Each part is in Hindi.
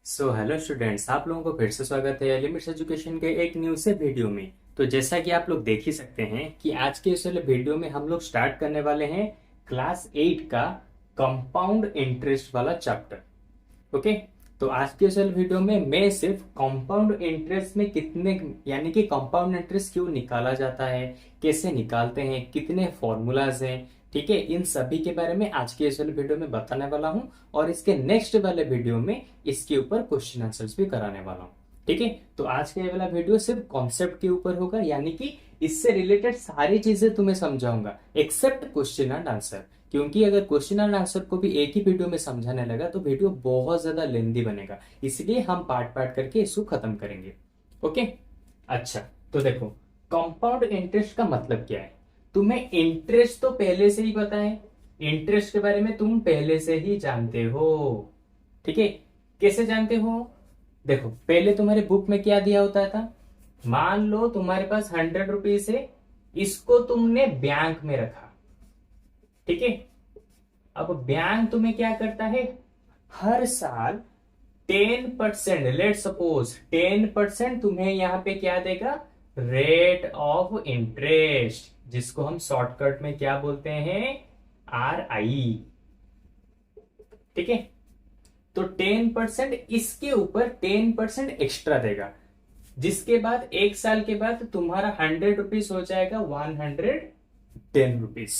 हेलो स्टूडेंट्स, आप लोगों को फिर से स्वागत है लिमिट्स एजुकेशन के एक न्यू से वीडियो में। तो जैसा कि आप लोग देख ही सकते हैं कि आज के इस वाले वीडियो में हम लोग स्टार्ट करने वाले हैं क्लास 8 का कंपाउंड इंटरेस्ट वाला चैप्टर। ओके। तो आज के इस वाले वीडियो में मैं सिर्फ कंपाउंड इंटरेस्ट में कितने यानी कि कंपाउंड इंटरेस्ट क्यों निकाला जाता है, कैसे निकालते हैं, कितने फॉर्मूलाज हैं, ठीक है, इन सभी के बारे में आज के इस वाले वीडियो में बताने वाला हूं। और इसके नेक्स्ट वाले वीडियो में इसके ऊपर क्वेश्चन आंसर्स भी कराने वाला हूं। ठीक है। तो आज का ये वाला वीडियो सिर्फ कॉन्सेप्ट के ऊपर होगा, यानी कि इससे रिलेटेड सारी चीजें तुम्हें समझाऊंगा एक्सेप्ट क्वेश्चन एंड आंसर। क्योंकि अगर क्वेश्चन एंड आंसर को भी एक ही वीडियो में समझाने लगा तो वीडियो बहुत ज्यादा लेंदी बनेगा, इसलिए हम पार्ट पार्ट करके इसको खत्म करेंगे। ओके। अच्छा, तो देखो, कंपाउंड इंटरेस्ट का मतलब क्या है। तुम्हें इंटरेस्ट तो पहले से ही पता है, इंटरेस्ट के बारे में तुम पहले से ही जानते हो। ठीक है। कैसे जानते हो? देखो, पहले तुम्हारे बुक में क्या दिया होता था। मान लो तुम्हारे पास 100 रुपीज है, इसको तुमने बैंक में रखा। ठीक है। अब बैंक तुम्हें क्या करता है, हर साल 10%, लेट सपोज 10% तुम्हें यहां पे क्या देगा, रेट ऑफ इंटरेस्ट, जिसको हम शॉर्टकट में क्या बोलते हैं, RI। ठीक है। तो 10% इसके ऊपर 10% एक्स्ट्रा देगा, जिसके बाद एक साल के बाद तुम्हारा 100 रुपीज हो जाएगा 110 रुपीज।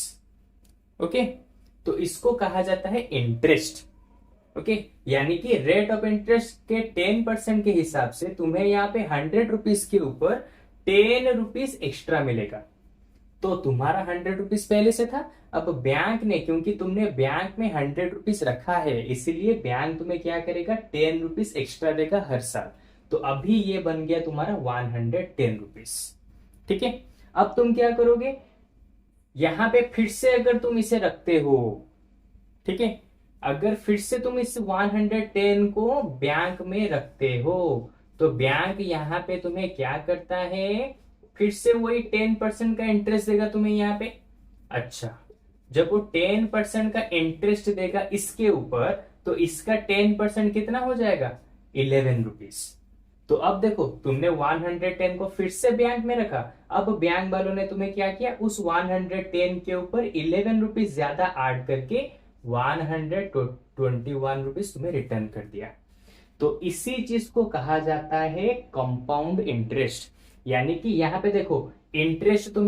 ओके। तो इसको कहा जाता है इंटरेस्ट। ओके। यानी कि रेट ऑफ इंटरेस्ट के 10% के हिसाब से तुम्हें यहाँ पे 100 रुपीज के ऊपर 10 रुपीज एक्स्ट्रा मिलेगा। तो तुम्हारा 100 रुपीज पहले से था, अब बैंक ने, क्योंकि तुमने बैंक में 100 रुपीज रखा है, इसीलिए बैंक तुम्हें क्या करेगा, 10 रुपीज एक्स्ट्रा देगा हर साल। तो अभी ये बन गया तुम्हारा 110 रुपीज। ठीक है। अब तुम क्या करोगे, यहां पे फिर से अगर तुम इसे रखते हो, ठीक है, अगर फिर से तुम इस 110 को बैंक में रखते हो, तो बैंक यहां पे तुम्हें क्या करता है, फिर से वही 10% का इंटरेस्ट देगा तुम्हें यहाँ पे। अच्छा, जब वो 10% का इंटरेस्ट देगा इसके ऊपर, तो इसका 10% कितना हो जाएगा, 11 रुपीज। तो अब देखो, तुमने 110 को फिर से बैंक में रखा, अब बैंक वालों ने तुम्हें क्या किया, उस 110 के ऊपर 11 रुपीज ज्यादा ऐड करके 121 रुपीज तुम्हें रिटर्न कर दिया। तो इसी चीज को कहा जाता है कंपाउंड इंटरेस्ट। यानी कि यहां पे देखो, इंटरेस्ट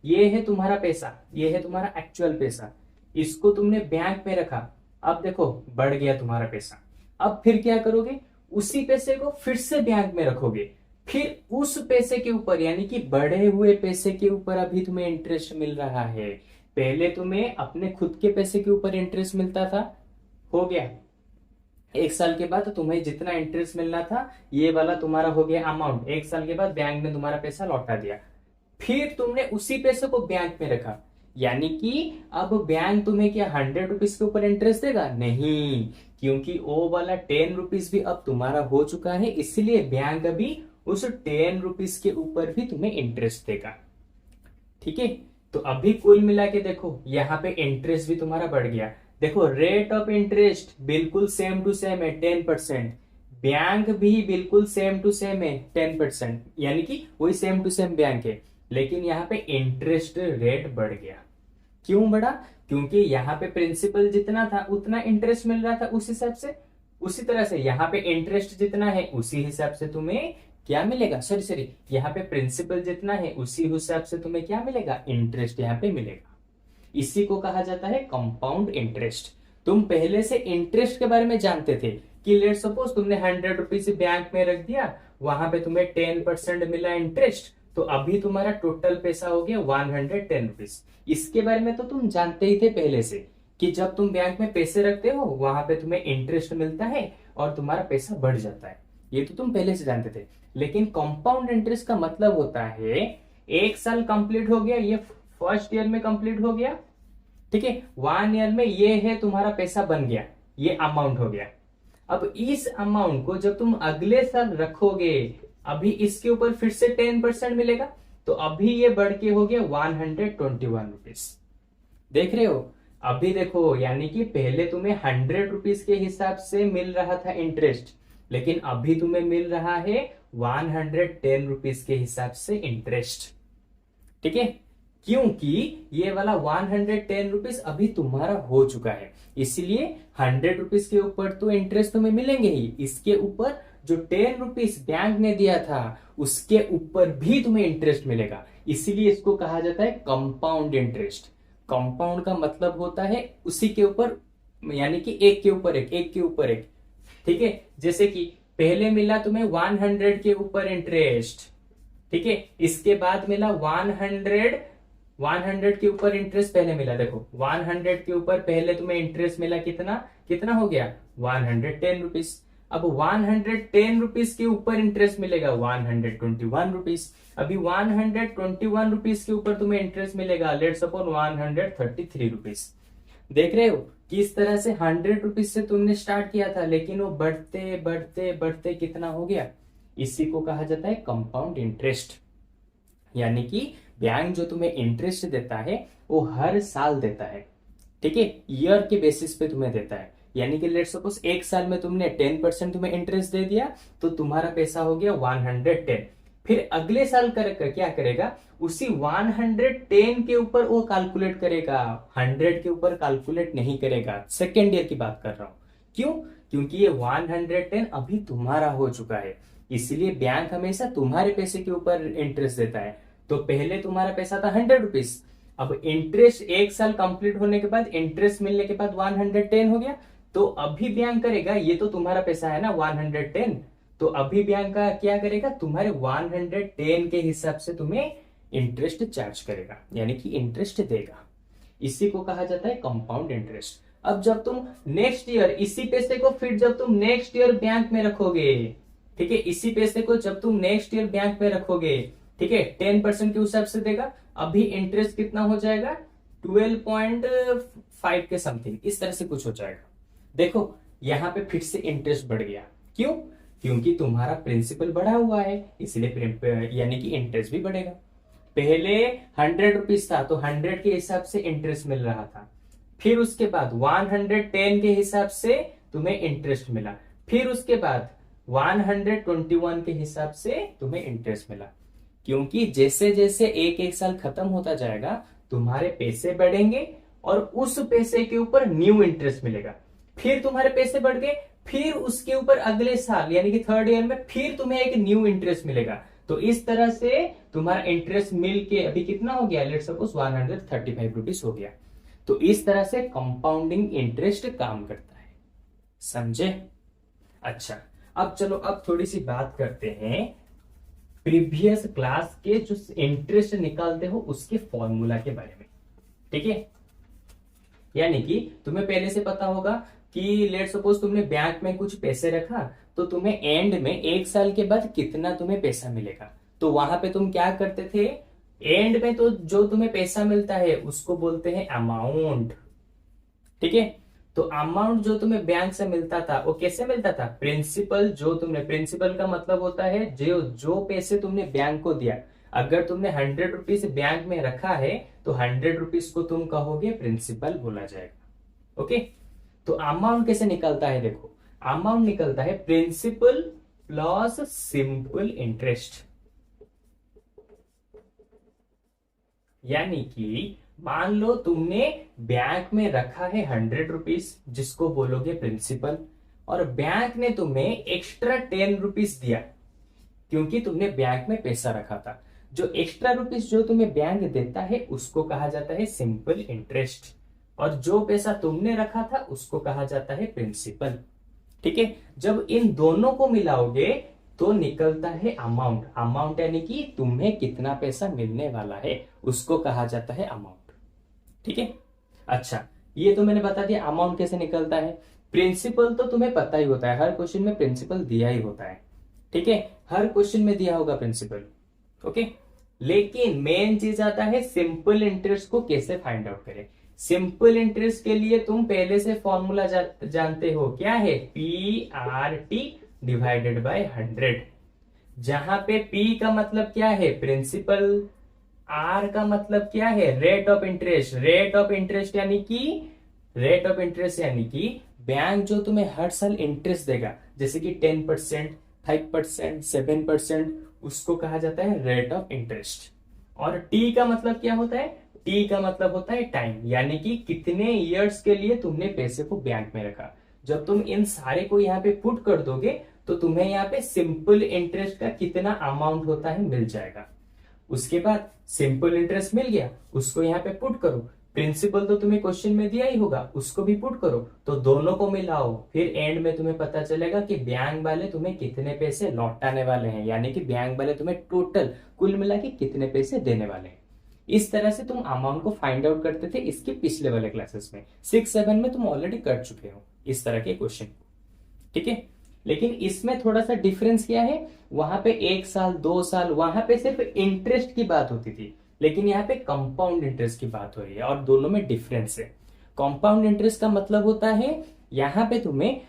ये है तुम्हारा पैसा, ये है तुम्हारा एक्चुअल पैसा, इसको तुमने बैंक में रखा, अब देखो बढ़ गया तुम्हारा पैसा। अब फिर क्या करोगे, उसी पैसे को फिर से बैंक में रखोगे, फिर उस पैसे के ऊपर, यानी कि बढ़े हुए पैसे के ऊपर अभी तुम्हें इंटरेस्ट मिल रहा है। पहले तुम्हें अपने खुद के पैसे के ऊपर इंटरेस्ट मिलता था, हो गया, एक साल के बाद तुम्हें जितना इंटरेस्ट मिलना था ये वाला तुम्हारा हो गया अमाउंट, एक साल के बाद बैंक ने तुम्हारा पैसा लौटा दिया। फिर तुमने उसी पैसे को बैंक में रखा, यानी कि अब बैंक तुम्हें क्या 100 रुपीज के ऊपर इंटरेस्ट देगा, नहीं, क्योंकि वो वाला 10 रुपीज भी अब तुम्हारा हो चुका है, इसलिए बैंक अभी उस 10 रुपीज के ऊपर भी तुम्हें इंटरेस्ट देगा। ठीक है। तो अभी कुल मिला के देखो, यहाँ पे इंटरेस्ट भी तुम्हारा बढ़ गया। देखो, रेट ऑफ इंटरेस्ट बिल्कुल सेम टू सेम है 10%, बैंक भी बिल्कुल सेम टू सेम है 10%, यानी कि वही सेम टू सेम बैंक है, लेकिन यहाँ पे इंटरेस्ट रेट बढ़ गया। क्यों बढ़ा? क्योंकि यहाँ पे प्रिंसिपल जितना था उतना इंटरेस्ट मिल रहा था, उस हिसाब से, उसी तरह से यहाँ पे इंटरेस्ट जितना है उसी हिसाब से तुम्हें क्या मिलेगा, सॉरी यहाँ पे प्रिंसिपल जितना है उसी हिसाब से तुम्हें क्या मिलेगा, इंटरेस्ट यहाँ पे मिलेगा। इसी को कहा जाता है कंपाउंड इंटरेस्ट। तुम पहले से इंटरेस्ट के बारे में जानते थे कि लेट सपोज तुमने 100 रुपीज बैंक में रख दिया, वहां पे तुम्हें 10% मिला इंटरेस्ट, तो अभी तुम्हारा टोटल पैसा हो गया 110 रुपीज। इसके बारे में तो तुम जानते ही थे पहले से कि जब तुम बैंक में पैसे रखते हो वहां पे तुम्हें इंटरेस्ट मिलता है और तुम्हारा पैसा बढ़ जाता है, ये तो तुम पहले से जानते थे। लेकिन कंपाउंड इंटरेस्ट का मतलब होता है, एक साल कंप्लीट हो गया, ये फर्स्ट ईयर में कंप्लीट हो गया, ठीक है, 1 ईयर में ये है तुम्हारा पैसा बन गया, ये अमाउंट हो गया। अब इस अमाउंट को जब तुम अगले साल रखोगे, अभी इसके ऊपर फिर से 10% मिलेगा, तो अभी ये बढ़ के हो गया 121 रुपीज। देख रहे हो, अभी देखो, यानी कि पहले तुम्हें 100 रुपीज के हिसाब से मिल रहा था इंटरेस्ट, लेकिन अभी तुम्हें मिल रहा है 110 रुपीज के हिसाब से इंटरेस्ट। ठीक है, क्योंकि ये वाला 110 रुपीज अभी तुम्हारा हो चुका है, इसलिए 100 रुपीज के ऊपर तो इंटरेस्ट तुम्हें मिलेंगे ही, इसके ऊपर जो 10 रुपीज बैंक ने दिया था उसके ऊपर भी तुम्हें इंटरेस्ट मिलेगा, इसीलिए इसको कहा जाता है कंपाउंड इंटरेस्ट। कंपाउंड का मतलब होता है उसी के ऊपर, यानी कि एक के ऊपर एक, एक के ऊपर एक। ठीक है, जैसे कि पहले मिला तुम्हें 100 के ऊपर इंटरेस्ट, ठीक है, इसके बाद मिला 100 के ऊपर इंटरेस्ट पहले मिला। देखो 100 के ऊपर पहले तुम्हें इंटरेस्ट मिला, कितना कितना हो गया 110 रुपीज। अब 110 रुपीज के ऊपर इंटरेस्ट मिलेगा 121 रुपीज। अभी 121 रुपीज के ऊपर तुम्हें इंटरेस्ट मिलेगा लेट्स सपोज 133 रुपीज। देख रहे हो किस तरह से 100 रुपीज से तुमने स्टार्ट किया था, लेकिन वो बढ़ते बढ़ते बढ़ते कितना हो गया। इसी को कहा जाता है कंपाउंड इंटरेस्ट, यानी कि बैंक जो तुम्हें इंटरेस्ट देता है वो हर साल देता है। ठीक है, ईयर के बेसिस पे तुम्हें देता है, यानी कि लेट्स सपोज एक साल में तुमने 10% तुम्हें इंटरेस्ट दे दिया तो तुम्हारा पैसा हो गया 110। फिर अगले साल क्या करेगा, उसी 110 के ऊपर वो कैलकुलेट करेगा, 100 के ऊपर कैलकुलेट नहीं करेगा। सेकेंड ईयर की बात कर रहा हूं, क्यों, क्योंकि ये 110 अभी तुम्हारा हो चुका है, इसलिए बैंक हमेशा तुम्हारे पैसे के ऊपर इंटरेस्ट देता है। तो पहले तुम्हारा पैसा था 100 रुपीज, अब इंटरेस्ट एक साल कंप्लीट होने के बाद इंटरेस्ट मिलने के बाद 110 हो गया, तो अभी बैंक करेगा, ये तो तुम्हारा पैसा है ना 110, तो अभी बैंक का क्या करेगा, तुम्हारे 110 के हिसाब से तुम्हें इंटरेस्ट चार्ज करेगा, यानी कि इंटरेस्ट देगा। इसी को कहा जाता है कंपाउंड इंटरेस्ट। अब जब तुम नेक्स्ट ईयर इसी पैसे को फिर जब तुम नेक्स्ट ईयर बैंक में रखोगे, ठीक है, इसी पैसे को जब तुम नेक्स्ट ईयर बैंक में रखोगे, ठीक है, 10% के हिसाब से देगा, अभी इंटरेस्ट कितना हो जाएगा 12.5 के समथिंग, इस तरह से कुछ हो जाएगा। देखो यहां पे फिर से इंटरेस्ट बढ़ गया, क्यों, क्योंकि तुम्हारा प्रिंसिपल बढ़ा हुआ है, इसलिए यानी कि इंटरेस्ट भी बढ़ेगा। पहले 100 रुपीज था तो 100 के हिसाब से इंटरेस्ट मिल रहा था, फिर उसके बाद 110 के हिसाब से तुम्हें इंटरेस्ट मिला, फिर उसके बाद 121 के हिसाब से तुम्हें इंटरेस्ट मिला, क्योंकि जैसे जैसे एक एक साल खत्म होता जाएगा तुम्हारे पैसे बढ़ेंगे और उस पैसे के ऊपर न्यू इंटरेस्ट मिलेगा, फिर तुम्हारे पैसे बढ़ गए, फिर उसके ऊपर अगले साल यानी कि थर्ड ईयर में फिर तुम्हें एक न्यू इंटरेस्ट मिलेगा। तो इस तरह से तुम्हारा इंटरेस्ट मिल के अभी कितना हो गया, लेट्स सपोज 135 रुपीज हो गया। तो इस तरह से कंपाउंडिंग इंटरेस्ट काम करता है, समझे। अच्छा, अब चलो अब थोड़ी सी बात करते हैं प्रीवियस क्लास के जो इंटरेस्ट निकालते हो उसके फॉर्मूला के बारे में। ठीक है, यानी कि तुम्हें पहले से पता होगा कि लेट सपोज तुमने बैंक में कुछ पैसे रखा तो तुम्हें एंड में एक साल के बाद कितना तुम्हें पैसा मिलेगा, तो वहां पे तुम क्या करते थे, एंड में तो जो तुम्हें पैसा मिलता है उसको बोलते हैं अमाउंट। ठीक है, तो अमाउंट जो तुम्हें बैंक से मिलता था वो कैसे मिलता था, प्रिंसिपल जो तुमने, प्रिंसिपल का मतलब होता है जो जो पैसे तुमने बैंक को दिया, अगर तुमने 100 रुपीज बैंक में रखा है तो 100 रुपीज को तुम कहोगे प्रिंसिपल बोला जाएगा। ओके, तो अमाउंट कैसे निकलता है, देखो अमाउंट निकलता है प्रिंसिपल प्लस सिंपल इंटरेस्ट, यानी कि मान लो तुमने बैंक में रखा है 100 रुपीज जिसको बोलोगे प्रिंसिपल, और बैंक ने तुम्हें एक्स्ट्रा 10 रुपीज दिया क्योंकि तुमने बैंक में पैसा रखा था। जो एक्स्ट्रा रुपीज जो तुम्हें बैंक देता है उसको कहा जाता है सिंपल इंटरेस्ट, और जो पैसा तुमने रखा था उसको कहा जाता है प्रिंसिपल। ठीक है, जब इन दोनों को मिलाओगे तो निकलता है अमाउंट। अमाउंट यानी कि तुम्हें कितना पैसा मिलने वाला है उसको कहा जाता है अमाउंट। ठीक है, अच्छा ये तो मैंने बता दिया अमाउंट कैसे निकलता है। प्रिंसिपल तो तुम्हें पता ही होता है, हर क्वेश्चन में प्रिंसिपल दिया ही होता है। ठीक है, हर क्वेश्चन में दिया होगा प्रिंसिपल। ओके, लेकिन मेन चीज आता है सिंपल इंटरेस्ट को कैसे फाइंड आउट करें। सिंपल इंटरेस्ट के लिए तुम पहले से फॉर्मूला जानते हो, क्या है, PRT डिवाइडेड बाय 100, जहां पे P का मतलब क्या है, प्रिंसिपल, R का मतलब क्या है, rate of interest. Rate of interest यानी कि बैंक जो तुम्हें हर साल इंटरेस्ट देगा, जैसे कि 10%, 5%, 7%, उसको कहा जाता है रेट ऑफ इंटरेस्ट। और टी का मतलब क्या होता है? टी का मतलब होता है टाइम, यानी कि कितने ईयर्स के लिए तुमने पैसे को बैंक में रखा। जब तुम इन सारे को यहाँ पे पुट कर दोगे तो तुम्हें यहाँ पे सिंपल इंटरेस्ट का कितना अमाउंट होता है मिल जाएगा। उसके बाद सिंपल इंटरेस्ट मिल गया, उसको यहाँ पे पुट करो। प्रिंसिपल तो तुम्हें क्वेश्चन में दिया ही होगा, उसको भी पुट करो, तो दोनों को मिलाओ, फिर एंड में तुम्हें पता चलेगा कि बैंक वाले तुम्हें कितने पैसे लौटाने वाले हैं, यानी कि बैंक वाले तुम्हें टोटल कुल मिला के कितने पैसे देने वाले हैं। इस तरह से तुम अमाउंट को फाइंड आउट करते थे इसके पिछले वाले क्लासेस में। 6-7 में तुम ऑलरेडी कर चुके हो इस तरह के क्वेश्चन, ठीक है। लेकिन इसमें थोड़ा सा डिफरेंस क्या है, वहां पे 1 साल 2 साल वहां पे सिर्फ इंटरेस्ट की बात होती थी, लेकिन यहाँ पे कंपाउंड इंटरेस्ट की बात हो रही है, और दोनों में डिफरेंस है। कंपाउंड इंटरेस्ट का मतलब होता है यहाँ पे तुम्हें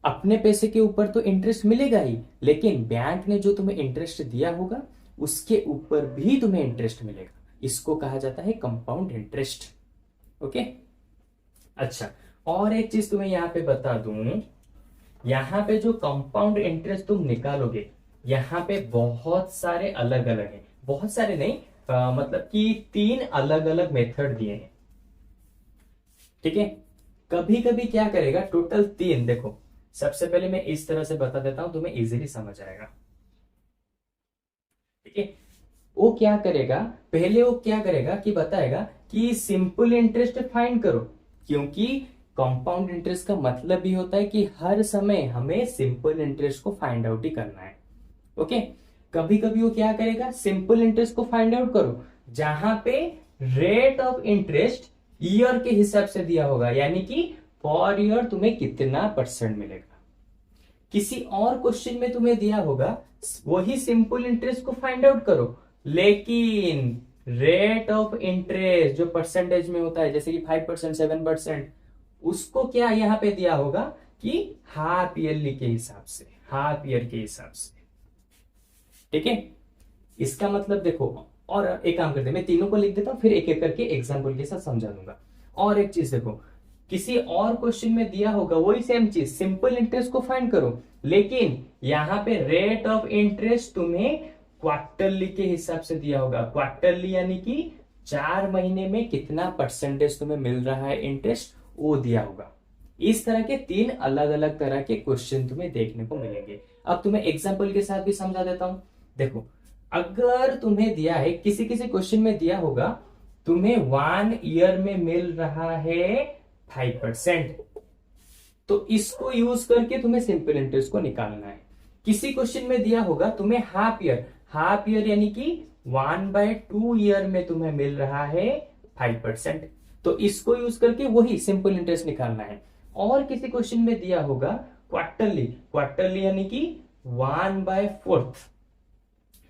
अपने पैसे के ऊपर तो इंटरेस्ट मिलेगा ही, लेकिन बैंक ने जो तुम्हें इंटरेस्ट दिया होगा उसके ऊपर भी तुम्हें इंटरेस्ट मिलेगा। इसको कहा जाता है कंपाउंड इंटरेस्ट। ओके, अच्छा, और एक चीज तुम्हें यहाँ पे बता दूं, यहाँ पे जो कंपाउंड इंटरेस्ट तुम निकालोगे, यहाँ पे बहुत सारे अलग अलग हैं, बहुत सारे नहीं, मतलब कि 3 अलग अलग मेथड दिए हैं, ठीक है। कभी कभी क्या करेगा, टोटल 3, देखो सबसे पहले मैं इस तरह से बता देता हूं, तुम्हें इजीली समझ आएगा, ठीक है। वो क्या करेगा, पहले वो क्या करेगा कि बताएगा कि सिंपल इंटरेस्ट फाइंड करो, क्योंकि कंपाउंड इंटरेस्ट का मतलब भी होता है कि हर समय हमें सिंपल इंटरेस्ट को फाइंड आउट ही करना है। ओके, कभी कभी वो क्या करेगा, सिंपल इंटरेस्ट को फाइंड आउट करो जहां पे रेट ऑफ इंटरेस्ट ईयर के हिसाब से दिया होगा, यानी कि पर ईयर तुम्हें कितना परसेंट मिलेगा। किसी और क्वेश्चन में तुम्हें दिया होगा वही सिंपल इंटरेस्ट को फाइंड आउट करो, लेकिन रेट ऑफ इंटरेस्ट जो परसेंटेज में होता है, जैसे कि 5%, 7%, उसको क्या यहां पे दिया होगा कि हाफ ईयरली के हिसाब से, हाफ ईयर के हिसाब से, ठीक है। इसका मतलब देखो, और एक काम करते हैं, मैं तीनों को लिख देता हूं, फिर एक एक करके एग्जांपल के साथ समझा दूंगा। और एक चीज देखो, किसी और क्वेश्चन में दिया होगा वही सेम चीज, सिंपल इंटरेस्ट को फाइंड करो, लेकिन यहां पे रेट ऑफ इंटरेस्ट तुम्हें क्वार्टरली के हिसाब से दिया होगा। क्वार्टरली यानी कि 4 महीने में कितना परसेंटेज तुम्हें मिल रहा है इंटरेस्ट, वो दिया होगा। इस तरह के 3 अलग अलग तरह के क्वेश्चन तुम्हें देखने को मिलेंगे। अब तुम्हें एग्जांपल के साथ भी समझा देता हूं। देखो, अगर तुम्हें दिया है, किसी किसी क्वेश्चन में दिया होगा तुम्हें 1 ईयर में मिल रहा है 5%, तो इसको यूज करके तुम्हें सिंपल इंटरेस्ट को निकालना है। किसी क्वेश्चन में दिया होगा तुम्हें हाफ ईयर, हाफ ईयर यानी कि 1/2 ईयर में तुम्हें मिल रहा है 5%, तो इसको यूज करके वही सिंपल इंटरेस्ट निकालना है। और किसी क्वेश्चन में दिया होगा क्वार्टरली, क्वार्टरली यानी कि 1/4,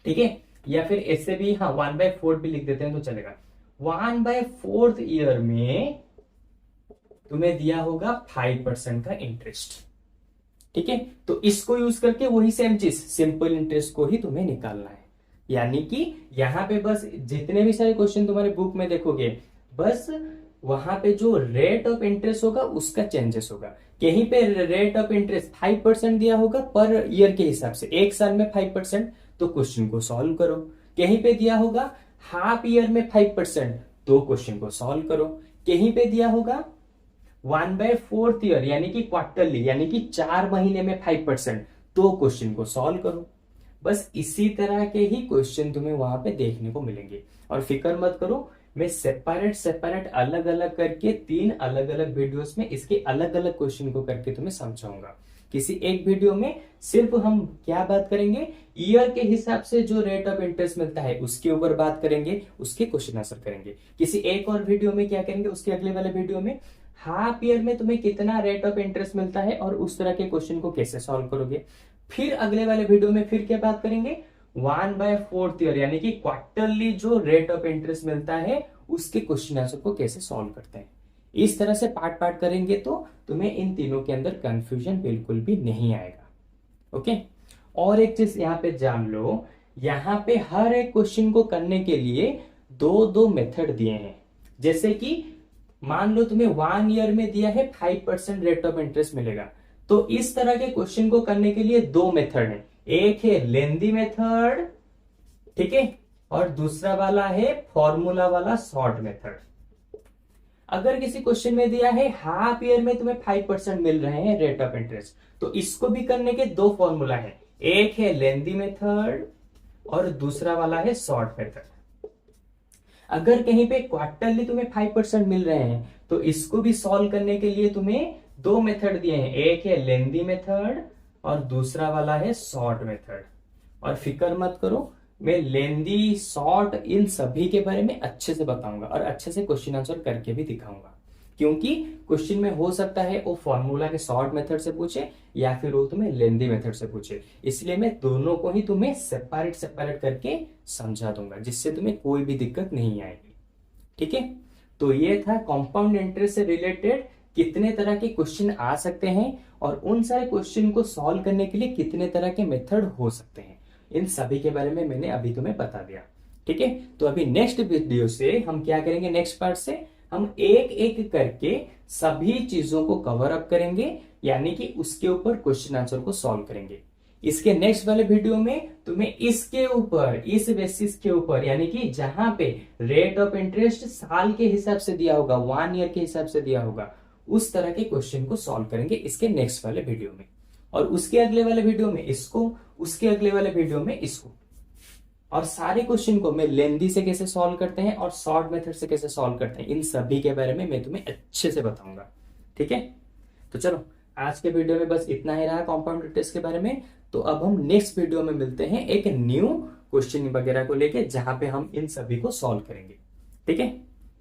ठीक है, या फिर ऐसे भी, हाँ 1/4 भी लिख देते हैं तो चलेगा। 1/4 ईयर में तुम्हें दिया होगा 5% का इंटरेस्ट, ठीक है। तो इसको यूज करके वही सेम चीज सिंपल इंटरेस्ट को ही तुम्हें निकालना है। यानी कि यहां पे बस जितने भी सारे क्वेश्चन तुम्हारे बुक में देखोगे, बस वहां पे जो रेट ऑफ इंटरेस्ट होगा उसका चेंजेस होगा। कहीं पे रेट ऑफ इंटरेस्ट 5% दिया होगा पर ईयर के हिसाब से, 1 साल में 5%, तो क्वेश्चन को सॉल्व करो। कहीं पे दिया होगा हाफ ईयर में 5%, तो क्वेश्चन को सॉल्व करो। कहीं पे दिया होगा 1/4 ईयर यानी कि क्वार्टरली यानी कि 4 महीने में 5%, तो क्वेश्चन को सॉल्व करो। बस इसी तरह के ही क्वेश्चन तुम्हें वहां पे देखने को मिलेंगे। और फिक्र मत करो, मैं सेपरेट सेपरेट अलग अलग करके 3 अलग अलग वीडियोस में इसके अलग अलग क्वेश्चन को करके तुम्हें समझाऊंगा। किसी एक वीडियो में सिर्फ हम क्या बात करेंगे, ईयर के हिसाब से जो रेट ऑफ इंटरेस्ट मिलता है उसके ऊपर बात करेंगे, उसके क्वेश्चन आंसर करेंगे। किसी एक और वीडियो में क्या करेंगे, उसके अगले वाले वीडियो में हाफ ईयर में तुम्हें कितना रेट ऑफ इंटरेस्ट मिलता है और उस तरह के क्वेश्चन को कैसे सॉल्व करोगे। फिर अगले वाले वीडियो में फिर क्या बात करेंगे, 1/4 ईयर यानी कि क्वार्टरली जो रेट ऑफ इंटरेस्ट मिलता है उसके क्वेश्चन आंसर को कैसे सॉल्व करते हैं। इस तरह से पार्ट पार्ट करेंगे तो तुम्हें इन तीनों के अंदर कंफ्यूजन बिल्कुल भी नहीं आएगा। ओके, और एक चीज यहाँ पे जान लो, यहाँ पे हर एक क्वेश्चन को करने के लिए 2 मेथड दिए हैं। जैसे कि मान लो तुम्हें 1 ईयर में दिया है 5% रेट ऑफ इंटरेस्ट मिलेगा, तो इस तरह के क्वेश्चन को करने के लिए दो मेथड है, एक है लेंदी मेथड, ठीक है, और दूसरा वाला है फॉर्मूला वाला शॉर्ट मेथड। अगर किसी क्वेश्चन में दिया है हाफ ईयर में तुम्हें 5% मिल रहे हैं रेट ऑफ इंटरेस्ट, तो इसको भी करने के दो फॉर्मूला है, एक है लेंदी मेथड और दूसरा वाला है शॉर्ट मेथड। अगर कहीं पे क्वार्टरली तुम्हें 5% मिल रहे हैं तो इसको भी सॉल्व करने के लिए तुम्हें दो मेथड दिए हैं, एक है लेंदी मेथड और दूसरा वाला है शॉर्ट मेथड। और फिक्र मत करो, मैं लेंदी शॉर्ट इन सभी के बारे में अच्छे से बताऊंगा और अच्छे से क्वेश्चन आंसर करके भी दिखाऊंगा, क्योंकि क्वेश्चन में हो सकता है वो फॉर्मूला के शॉर्ट मेथड से पूछे या फिर वो तुम्हें लेंदी मेथड से पूछे, इसलिए मैं दोनों को ही तुम्हें सेपरेट सेपरेट करके समझा दूंगा जिससे तुम्हें कोई भी दिक्कत नहीं आएगी, ठीक है। तो ये था कंपाउंड इंटरेस्ट से रिलेटेड कितने तरह के क्वेश्चन आ सकते हैं और उन सारे क्वेश्चन को सॉल्व करने के लिए कितने तरह के मेथड हो सकते हैं, इन सभी के बारे में मैंने अभी तुम्हें बता दिया, ठीक है। तो अभी नेक्स्ट वीडियो से हम क्या करेंगे, नेक्स्ट पार्ट से हम एक एक करके सभी चीजों को कवर अप करेंगे, यानी कि उसके ऊपर क्वेश्चन आंसर को सॉल्व करेंगे। इसके नेक्स्ट वाले वीडियो में तुम्हें इसके ऊपर, इस बेसिस के ऊपर, यानी कि जहां पे रेट ऑफ इंटरेस्ट साल के हिसाब से दिया होगा, 1 ईयर के हिसाब से दिया होगा, उस तरह के क्वेश्चन को सॉल्व करेंगे इसके नेक्स्ट वाले वीडियो में, और उसके अगले वाले वीडियो में इसको, उसके अगले वाले वीडियो में इसको। और सारे क्वेश्चन को मैं लेंदी से कैसे सॉल्व करते हैं और शॉर्ट मेथड से कैसे सॉल्व करते हैं, इन सभी के बारे में मैं तुम्हें अच्छे से बताऊंगा, ठीक है। तो चलो आज के वीडियो में बस इतना ही रहा कंपाउंड इंटरेस्ट के बारे में। तो अब हम नेक्स्ट वीडियो में मिलते हैं एक न्यू क्वेश्चन वगैरह को लेके, जहां पे हम इन सभी को सॉल्व करेंगे, ठीक है।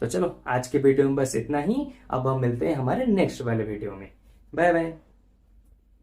तो चलो आज के वीडियो में बस इतना ही, अब हम मिलते हैं हमारे नेक्स्ट वाले वीडियो में। Bye bye.